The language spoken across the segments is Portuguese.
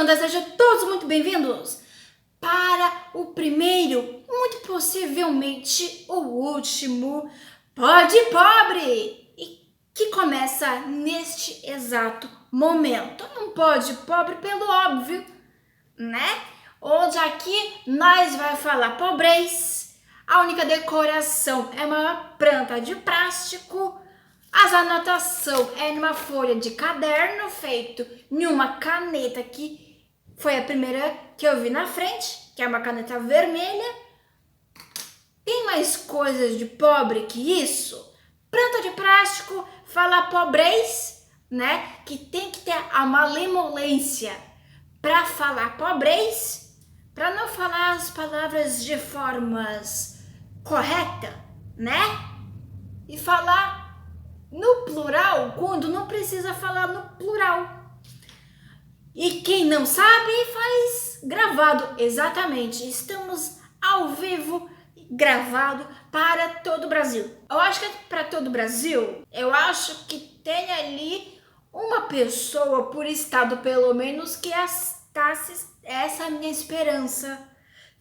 banda, sejam todos muito bem-vindos para o primeiro, muito possivelmente o último Pod Pobre, e que começa neste exato momento. Um Pod Pobre pelo óbvio, né? Onde aqui nós vai falar pobrez, a única decoração é uma planta de plástico, as anotações é numa folha de caderno feito em uma caneta que foi a primeira que eu vi na frente, que é uma caneta vermelha. Tem mais coisas de pobre que isso? Planta de plástico, falar pobrez, né? Que tem que ter a malemolência para falar pobrez, para não falar as palavras de formas correta, né? E falar no plural quando não precisa falar no plural. E quem não sabe faz gravado, exatamente. Estamos ao vivo, gravado para todo o Brasil. Eu acho que é para todo o Brasil. Eu acho que tem ali uma pessoa por estado, pelo menos, que está essa é a minha esperança.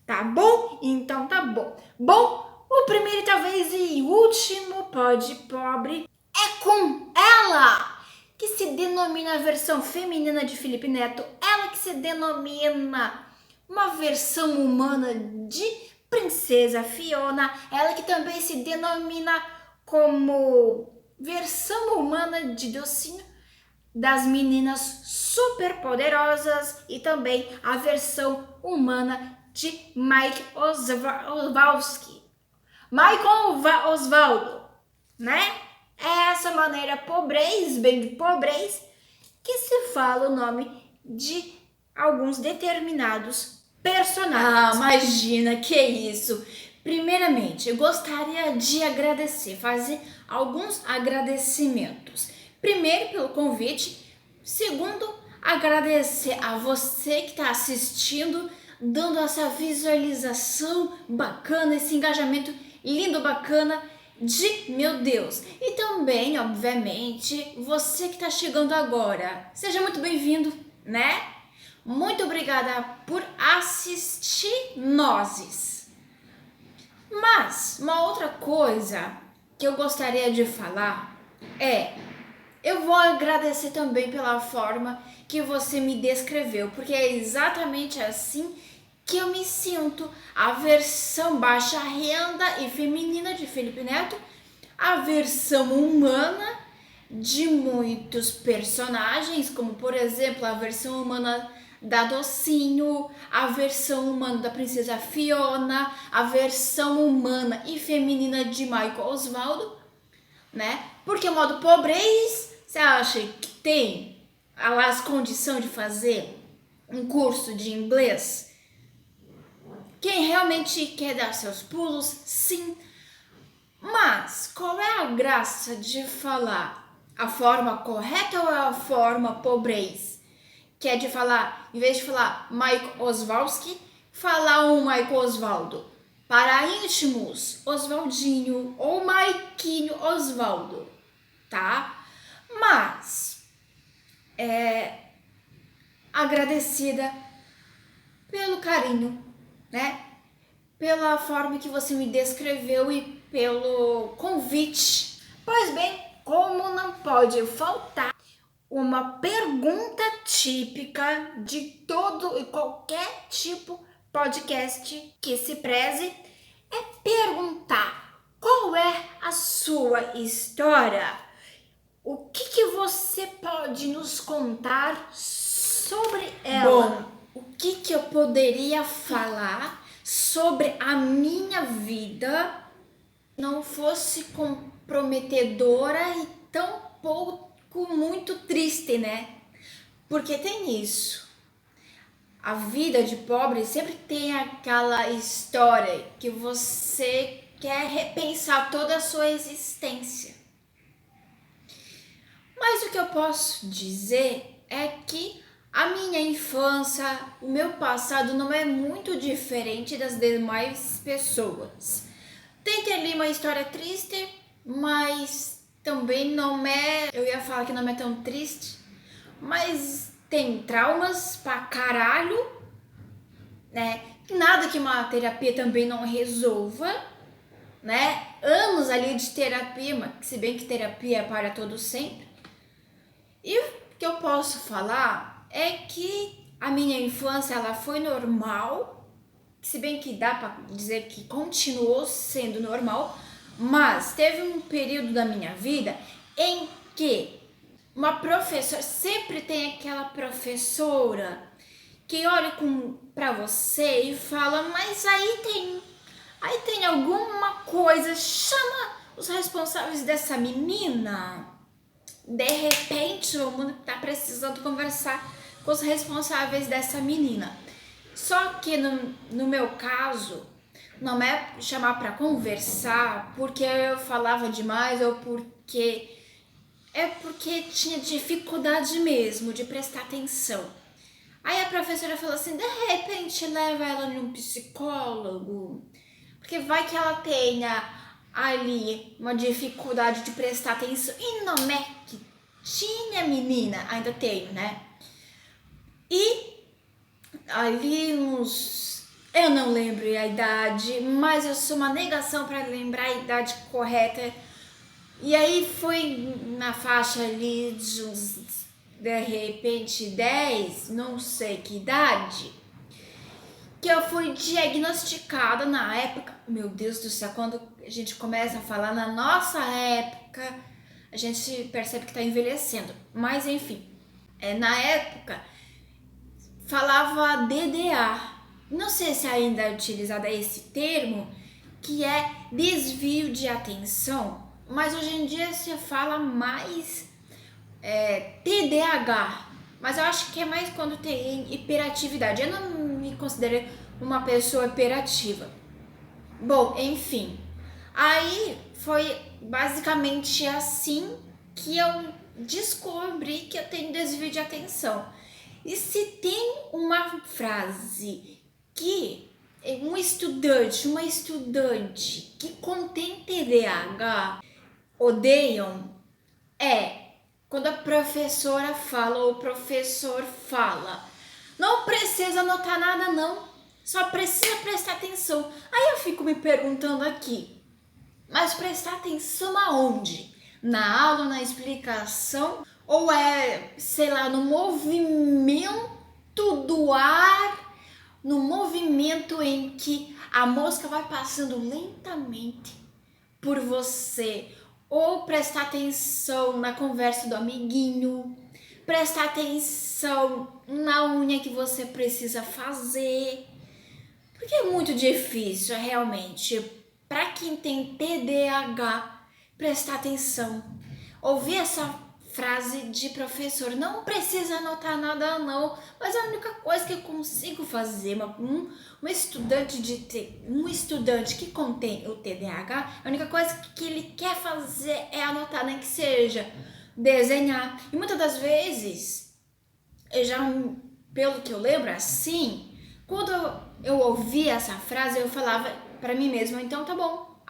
Tá bom? Então tá bom. Bom, o primeiro talvez e último Pod Pobre é com ela, que se denomina a versão feminina de Felipe Neto, ela que se denomina uma versão humana de Princesa Fiona, ela que também se denomina como versão humana de Docinho das Meninas Superpoderosas e também a versão humana de Mike Oswalski. Michael Osvaldo, né? É essa maneira pobrez, bem de pobrez, que se fala o nome de alguns determinados personagens. Ah, imagina, que isso! Primeiramente, eu gostaria de agradecer, fazer alguns agradecimentos. Primeiro, pelo convite. Segundo, agradecer a você que está assistindo, dando essa visualização bacana, esse engajamento lindo, bacana, de meu Deus. E também, obviamente, você que está chegando agora, seja muito bem-vindo, né? Muito obrigada por assistir nós. Mas uma outra coisa que eu gostaria de falar é, eu vou agradecer também pela forma que você me descreveu, porque é exatamente assim que eu me sinto. A versão baixa renda e feminina de Felipe Neto, a versão humana de muitos personagens, como por exemplo a versão humana da Docinho, a versão humana da Princesa Fiona, a versão humana e feminina de Michael Osvaldo, né? Porque o modo pobrez, você acha que tem as condições de fazer um curso de inglês? Quem realmente quer dar seus pulos, sim. Mas qual é a graça de falar a forma correta ou a forma pobrez? Que é de falar, em vez de falar Mike Oswalski, falar um Michael Osvaldo. Para íntimos, Oswaldinho ou Maiquinho Osvaldo, tá? Mas, agradecida pelo carinho, né? Pela forma que você me descreveu e pelo convite. Pois bem, como não pode faltar uma pergunta típica de todo e qualquer tipo podcast que se preze, é perguntar qual é a sua história. O que você pode nos contar sobre ela? Bom, o que eu poderia falar sobre a minha vida não fosse comprometedora e tão pouco muito triste, né? Porque tem isso. A vida de pobre sempre tem aquela história que você quer repensar toda a sua existência. Mas o que eu posso dizer é que a minha infância, o meu passado não é muito diferente das demais pessoas. Tem ali uma história triste, mas também não é, eu ia falar que não é tão triste, mas tem traumas pra caralho, né? Nada que uma terapia também não resolva, né? Anos ali de terapia, mas se bem que terapia é para todo sempre. E o que eu posso falar é que a minha infância ela foi normal, se bem que dá pra dizer que continuou sendo normal, mas teve um período da minha vida em que uma professora, sempre tem aquela professora que olha pra você e fala, mas aí tem alguma coisa, chama os responsáveis dessa menina. De repente o mundo tá precisando conversar com os responsáveis dessa menina. Só que no meu caso, não é chamar para conversar porque eu falava demais ou porque tinha dificuldade mesmo de prestar atenção. Aí a professora falou assim, de repente leva ela num psicólogo, porque vai que ela tenha ali uma dificuldade de prestar atenção. E não é que tinha, menina, ainda tenho, né? E ali uns... eu não lembro a idade, mas eu sou uma negação para lembrar a idade correta. E aí foi na faixa ali de uns, de repente, 10, não sei que idade, que eu fui diagnosticada na época. Meu Deus do céu, quando a gente começa a falar na nossa época, a gente percebe que está envelhecendo. Mas enfim, na época falava DDA. Não sei se ainda é utilizado esse termo, que é desvio de atenção, mas hoje em dia se fala mais TDAH. Mas eu acho que é mais quando tem hiperatividade. Eu não me considero uma pessoa hiperativa. Bom, enfim. Aí foi basicamente assim que eu descobri que eu tenho desvio de atenção. E se tem uma frase que uma estudante que contém TDAH odeiam, é quando a professora fala ou o professor fala, não precisa anotar nada não, só precisa prestar atenção. Aí eu fico me perguntando aqui, mas prestar atenção aonde? Na aula, na explicação? Ou sei lá, no movimento do ar, no movimento em que a mosca vai passando lentamente por você? Ou prestar atenção na conversa do amiguinho, prestar atenção na unha que você precisa fazer. Porque é muito difícil, realmente, para quem tem TDAH, prestar atenção. Ouvir essa frase de professor, não precisa anotar nada não, mas a única coisa que eu consigo fazer, um estudante que contém o TDAH, a única coisa que ele quer fazer é anotar, nem que seja desenhar. E muitas das vezes, pelo que eu lembro, assim, quando eu ouvia essa frase, eu falava para mim mesma, então tá bom,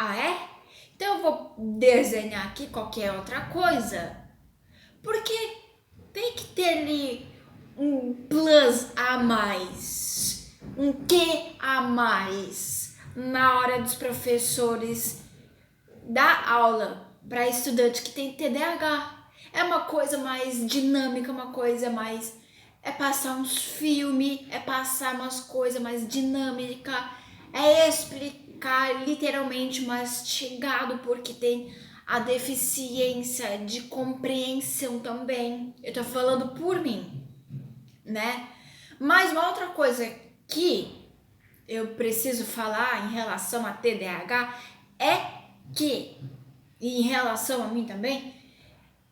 então eu vou desenhar aqui qualquer outra coisa, porque tem que ter ali um plus a mais, um que a mais na hora dos professores dar aula para estudante que tem TDAH. É uma coisa mais dinâmica, uma coisa mais... é passar uns filmes, é passar umas coisas mais dinâmicas, é explicar literalmente mastigado, porque tem a deficiência de compreensão também. Eu tô falando por mim, né? Mas uma outra coisa que eu preciso falar em relação a TDAH é que, e em relação a mim também,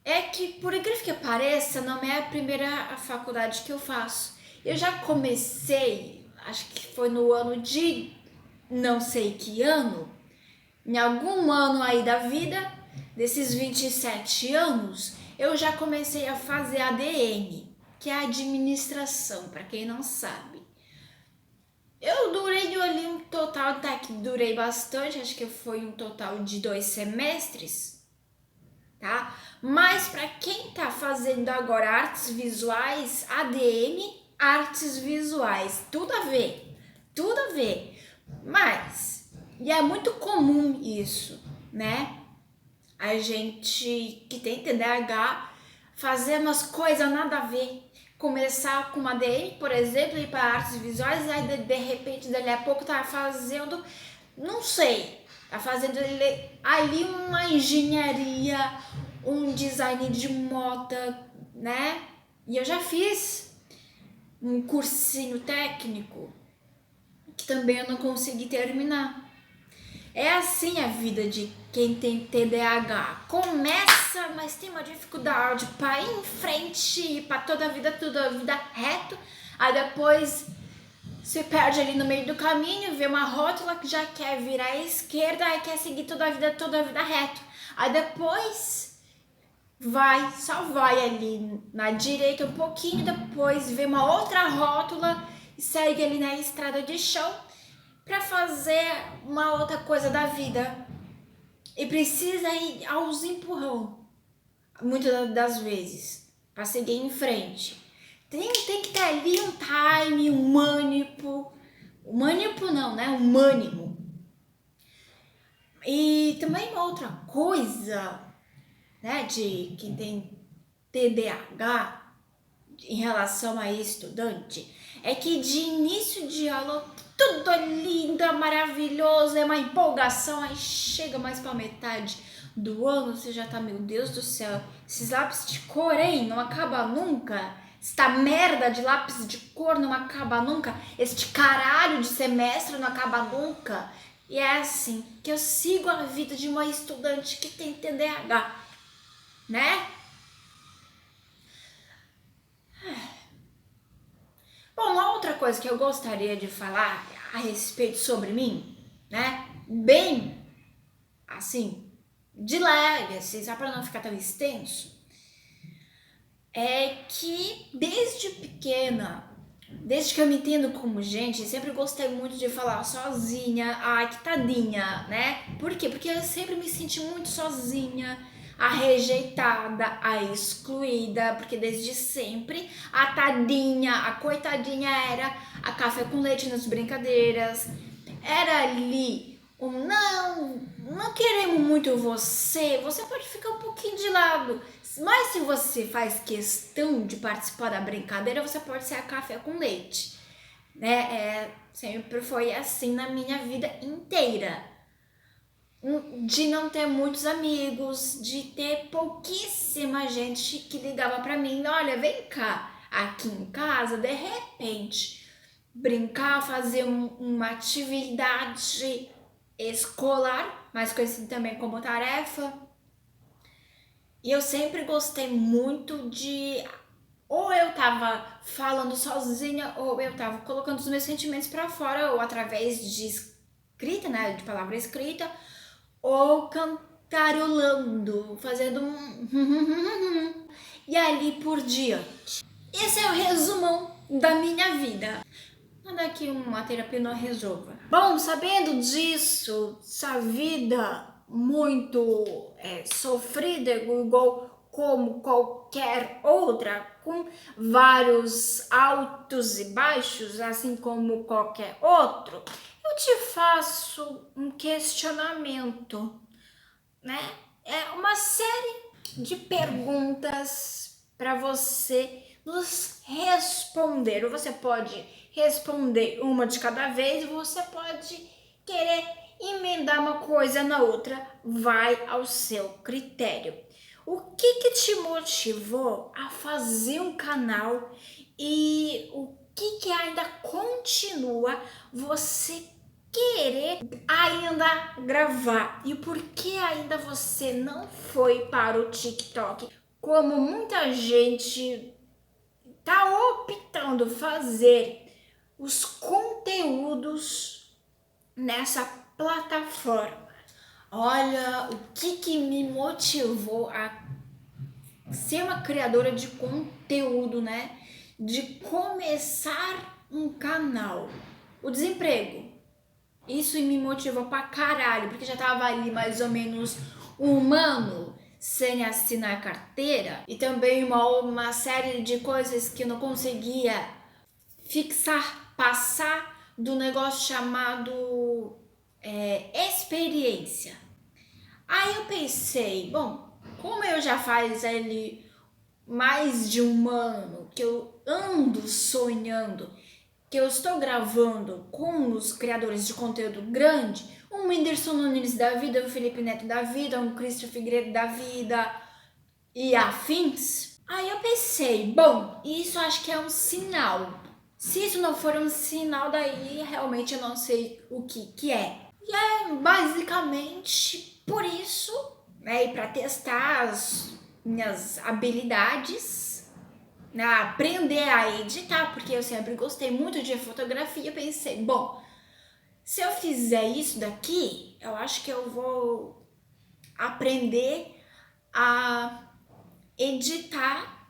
é que, por incrível que pareça, não é a primeira faculdade que eu faço. Eu já comecei, acho que foi no ano de não sei que ano, em algum ano aí da vida, desses 27 anos, eu já comecei a fazer ADM, que é a administração, para quem não sabe. Eu durei ali um total, até que durei bastante, acho que foi um total de 2 semestres. tá? Mas para quem tá fazendo agora artes visuais, ADM, artes visuais, tudo a ver, tudo a ver. Mas, e é muito comum isso, né? A gente que tem TDAH fazer umas coisas nada a ver. Começar com uma ADM, por exemplo, ir para artes visuais, aí de repente, dali a pouco, tá fazendo, não sei, tá fazendo ali uma engenharia, um design de moda, né? E eu já fiz um cursinho técnico que também eu não consegui terminar. É assim a vida de quem tem TDAH. Começa, mas tem uma dificuldade para ir em frente e para toda a vida reto. Aí depois se perde ali no meio do caminho, vê uma rótula que já quer virar à esquerda, aí quer seguir toda a vida reto. Aí depois só vai ali na direita um pouquinho, depois vê uma outra rótula e segue ali na estrada de chão para fazer uma outra coisa da vida e precisa ir aos empurrão, muitas das vezes, para seguir em frente. Tem que ter ali um time, um manipo não, né? Um mânimo. E também uma outra coisa, né, de quem tem TDAH em relação a estudante, é que de início de aula tudo é lindo, é maravilhoso, é uma empolgação, aí chega mais pra metade do ano, você já tá, meu Deus do céu, esses lápis de cor, hein, não acaba nunca, esta merda de lápis de cor não acaba nunca, este caralho de semestre não acaba nunca. E é assim que eu sigo a vida de uma estudante que tem TDAH, né? Bom, uma outra coisa que eu gostaria de falar a respeito sobre mim, né? Bem, assim, de leve, assim, só para não ficar tão extenso, é que desde pequena, desde que eu me entendo como gente, sempre gostei muito de falar sozinha, ai que tadinha, né? Por quê? Porque eu sempre me senti muito sozinha, a rejeitada, a excluída, porque desde sempre a tadinha, a coitadinha era a café com leite nas brincadeiras, era ali não queremos muito você pode ficar um pouquinho de lado, mas se você faz questão de participar da brincadeira, você pode ser a café com leite, né? Sempre foi assim na minha vida inteira. De não ter muitos amigos, de ter pouquíssima gente que ligava pra mim, olha, vem cá, aqui em casa, de repente, brincar, fazer uma atividade escolar, mais conhecido também como tarefa. E eu sempre gostei muito de, ou eu tava falando sozinha, ou eu tava colocando os meus sentimentos pra fora, ou através de escrita, né, de palavra escrita, ou cantarolando, fazendo e ali por diante. Esse é o resumão da minha vida. Nada que uma terapia não resolva. Bom, sabendo disso, essa vida muito sofrida, igual como qualquer outra, com vários altos e baixos, assim como qualquer outro, eu te faço um questionamento, né? É uma série de perguntas para você nos responder. Ou você pode responder uma de cada vez, você pode querer emendar uma coisa na outra, vai ao seu critério. O que te motivou a fazer um canal e o que ainda continua você querer ainda gravar e por que ainda você não foi para o TikTok? Como muita gente tá optando fazer os conteúdos nessa plataforma. Olha, o que me motivou a ser uma criadora de conteúdo, né? De começar um canal. O desemprego. Isso me motivou pra caralho, porque já tava ali mais ou menos um ano sem assinar carteira e também uma série de coisas que eu não conseguia fixar, passar do negócio chamado experiência. Aí eu pensei, bom, como eu já faz ali mais de um ano que eu ando sonhando, que eu estou gravando com os criadores de conteúdo grande, um Whindersson Nunes da vida, um Felipe Neto da vida, um Christian Figueiredo da vida e afins. Aí eu pensei, bom, isso acho que é um sinal. Se isso não for um sinal, daí realmente eu não sei o que é. E é basicamente por isso, né, e para testar as minhas habilidades, né, aprender a editar, porque eu sempre gostei muito de fotografia. Eu pensei, bom, se eu fizer isso daqui, eu acho que eu vou aprender a editar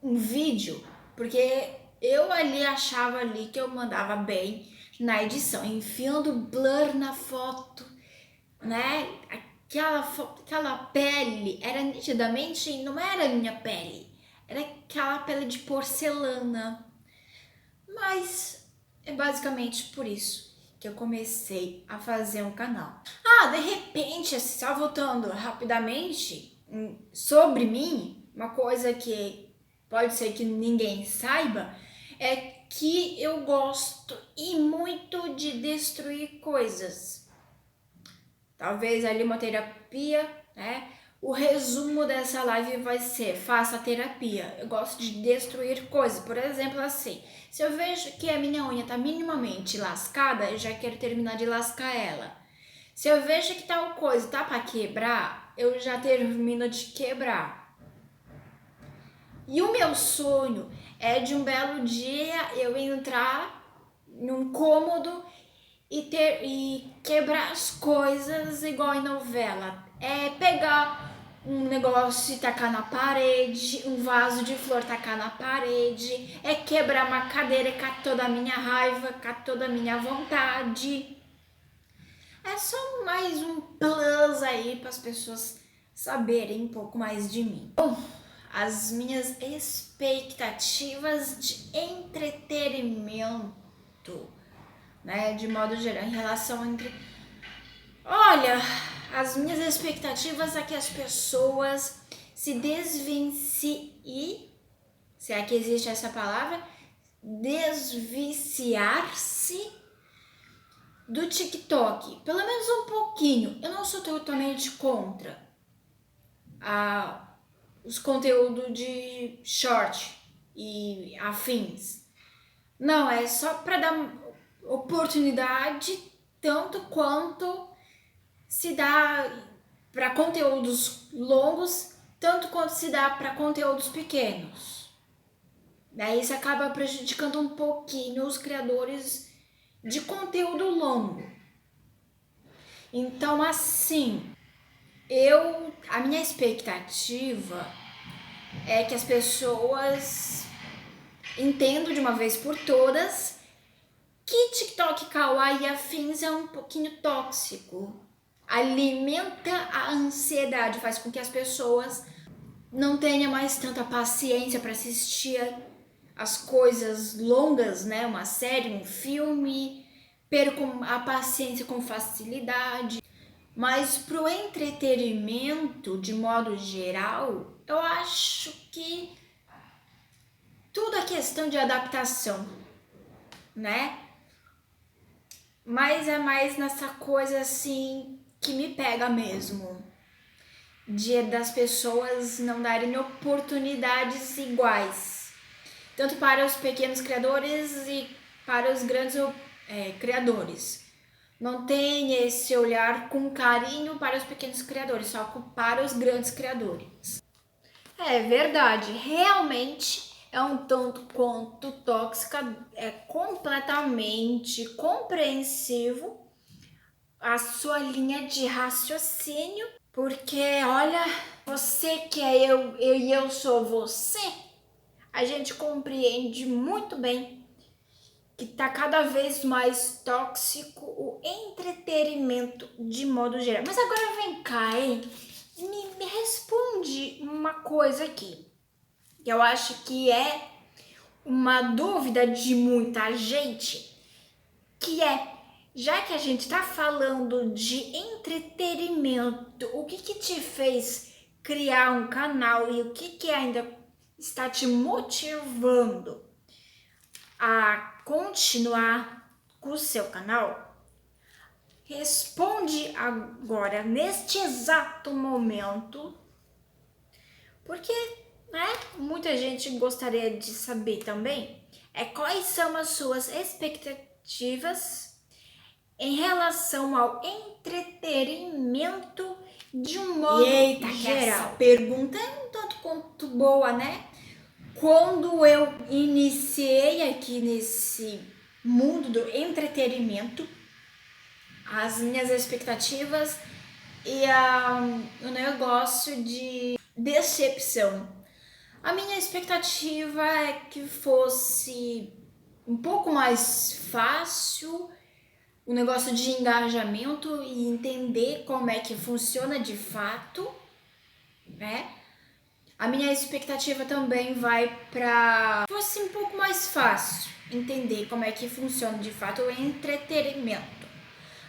um vídeo, porque eu ali achava ali que eu mandava bem na edição, enfiando blur na foto, né? Aquela pele era nitidamente, não era minha pele, era aquela pele de porcelana. Mas é basicamente por isso que eu comecei a fazer um canal. De repente, só voltando rapidamente sobre mim, uma coisa que pode ser que ninguém saiba é que eu gosto e muito de destruir coisas. Talvez ali uma terapia, né? O resumo dessa live vai ser: faça terapia. Eu gosto de destruir coisas. Por exemplo, assim, se eu vejo que a minha unha tá minimamente lascada, eu já quero terminar de lascar ela. Se eu vejo que tal coisa tá para quebrar, eu já termino de quebrar. E o meu sonho é de um belo dia eu entrar num cômodo e quebrar as coisas igual em novela. É pegar um negócio e tacar na parede, um vaso de flor tacar na parede, é quebrar uma cadeira com toda a minha raiva, com toda a minha vontade. É só mais um plus aí para as pessoas saberem um pouco mais de mim. Bom, as minhas expectativas de entretenimento, né, de modo geral, em relação entre... Olha, as minhas expectativas é que as pessoas se desvenciem, se é que existe essa palavra, desviciar-se do TikTok, pelo menos um pouquinho. Eu não sou totalmente contra os conteúdos de short e afins. Não, é só para dar oportunidade, tanto quanto se dá para conteúdos longos, tanto quanto se dá para conteúdos pequenos. Daí isso acaba prejudicando um pouquinho os criadores de conteúdo longo. Então, assim, a minha expectativa é que as pessoas entendam de uma vez por todas que TikTok, Kawaii e afins é um pouquinho tóxico. Alimenta a ansiedade, faz com que as pessoas não tenham mais tanta paciência para assistir as coisas longas, né? Uma série, um filme, percam a paciência com facilidade. Mas pro entretenimento, de modo geral, eu acho que tudo é questão de adaptação, né? Mas é mais nessa coisa assim que me pega mesmo, das pessoas não darem oportunidades iguais, tanto para os pequenos criadores e para os grandes criadores. Não tem esse olhar com carinho para os pequenos criadores, só para os grandes criadores. É verdade, realmente é um tanto quanto tóxica, é completamente compreensivo a sua linha de raciocínio, porque olha, você que é eu e eu sou você, a gente compreende muito bem que tá cada vez mais tóxico o entretenimento de modo geral. Mas agora vem cá, hein? me responde uma coisa aqui, que eu acho que é uma dúvida de muita gente, que é, já que a gente está falando de entretenimento, o que te fez criar um canal e o que ainda está te motivando a continuar com o seu canal? Responde agora, neste exato momento, porque, né, muita gente gostaria de saber também quais são as suas expectativas em relação ao entretenimento de um modo Eita, que essa geral. pergunta é um tanto quanto boa, né? Quando eu iniciei aqui nesse mundo do entretenimento, as minhas expectativas e o negócio de decepção. A minha expectativa é que fosse um pouco mais fácil o negócio de engajamento e entender como é que funciona de fato, né? A minha expectativa também vai para fosse um pouco mais fácil entender como é que funciona de fato o entretenimento.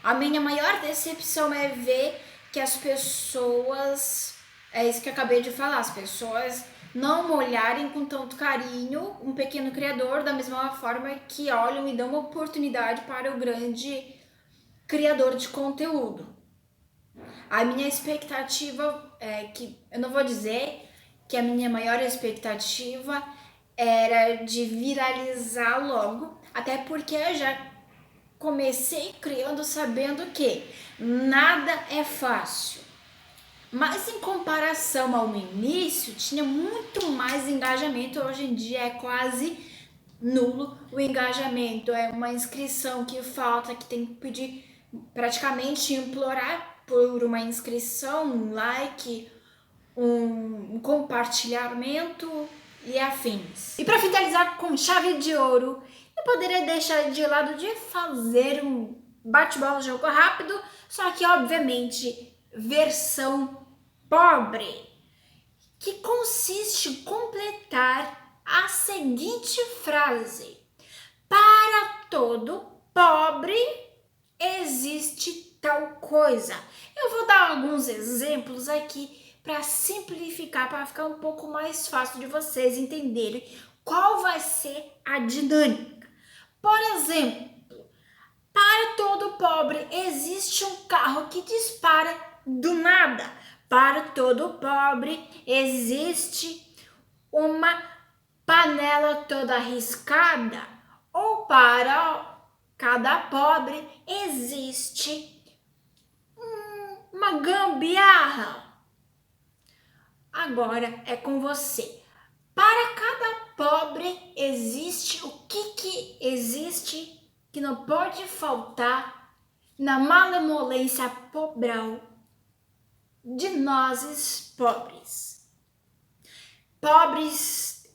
A minha maior decepção é ver que as pessoas, é isso que eu acabei de falar, as pessoas não olharem com tanto carinho um pequeno criador da mesma forma que olham e dão uma oportunidade para o grande criador de conteúdo. A minha expectativa é que, eu não vou dizer que a minha maior expectativa era de viralizar logo, até porque eu já comecei criando sabendo que nada é fácil. Mas em comparação ao início, tinha muito mais engajamento. Hoje em dia é quase nulo o engajamento. É uma inscrição que falta, que tem que pedir, praticamente implorar por uma inscrição, um like, um compartilhamento e afins. E para finalizar com chave de ouro, eu poderia deixar de lado de fazer um bate-bola jogo rápido, só que obviamente versão pobre, que consiste em completar a seguinte frase: para todo pobre existe tal coisa. Eu vou dar alguns exemplos aqui para simplificar, para ficar um pouco mais fácil de vocês entenderem qual vai ser a dinâmica. Por exemplo, para todo pobre existe um carro que dispara do nada. Para todo pobre existe uma panela toda arriscada. Ou para cada pobre existe uma gambiarra. Agora é com você. Para cada pobre existe o que existe que não pode faltar na malemolência pobral de nós pobres. Pobres,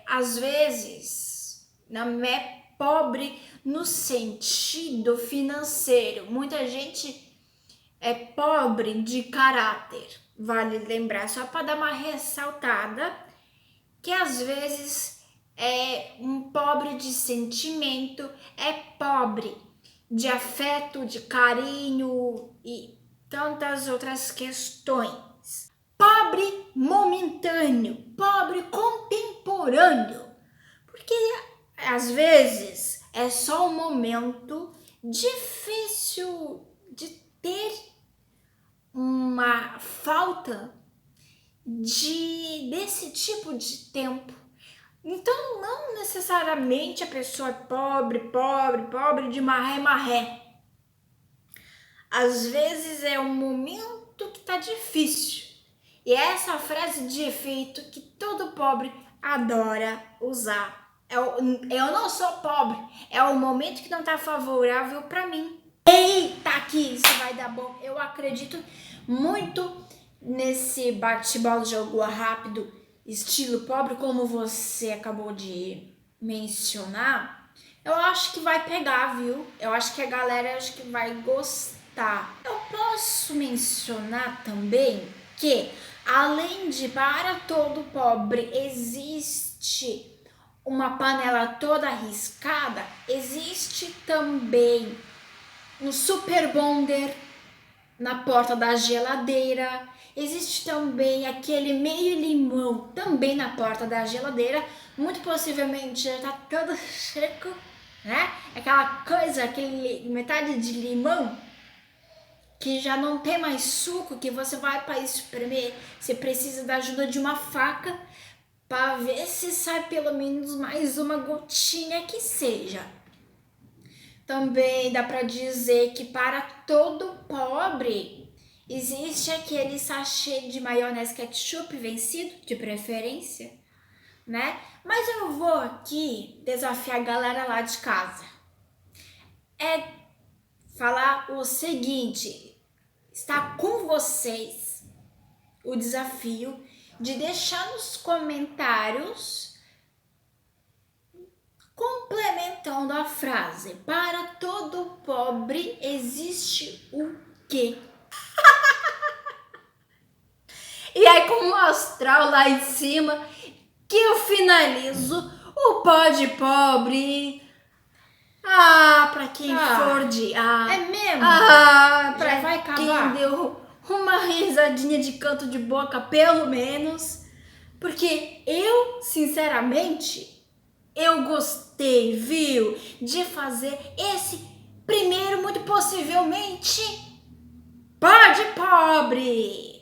às vezes, não é pobre no sentido financeiro. Muita gente é pobre de caráter. Vale lembrar, só para dar uma ressaltada, que às vezes é um pobre de sentimento, é pobre de afeto, de carinho e tantas outras questões. Pobre momentâneo, pobre contemporâneo, porque às vezes é só um momento difícil de ter uma falta desse tipo de tempo. Então não necessariamente a pessoa é pobre de maré. Às vezes é um momento que tá difícil. E é essa frase de efeito que todo pobre adora usar. Eu não sou pobre, é o momento que não tá favorável para mim. Eita, que isso vai dar bom. Eu acredito muito nesse bate-bola jogo rápido, estilo pobre, como você acabou de mencionar. Eu acho que vai pegar, viu? Eu acho que a galera vai gostar. Eu posso mencionar também que, além de para todo pobre existe uma panela toda arriscada, existe também um super bonder na porta da geladeira, existe também aquele meio limão também na porta da geladeira, muito possivelmente já tá todo seco, né? Aquela coisa, aquele metade de limão que já não tem mais suco, que você vai para espremer, você precisa da ajuda de uma faca para ver se sai pelo menos mais uma gotinha que seja. Também dá para dizer que para todo pobre existe aquele sachê de maionese ketchup vencido, de preferência, né? Mas eu vou aqui desafiar a galera lá de casa. É falar o seguinte, está com vocês o desafio de deixar nos comentários complementando a frase: para todo pobre existe o quê? E aí, com o astral lá em cima, que eu finalizo o Pode Pobre. Pra quem for de É mesmo? pra Já vai acabar? quem deu uma risadinha de canto de boca, pelo menos. Porque eu, sinceramente, eu gostei, viu, de fazer esse primeiro, muito possivelmente, Pode Pobre.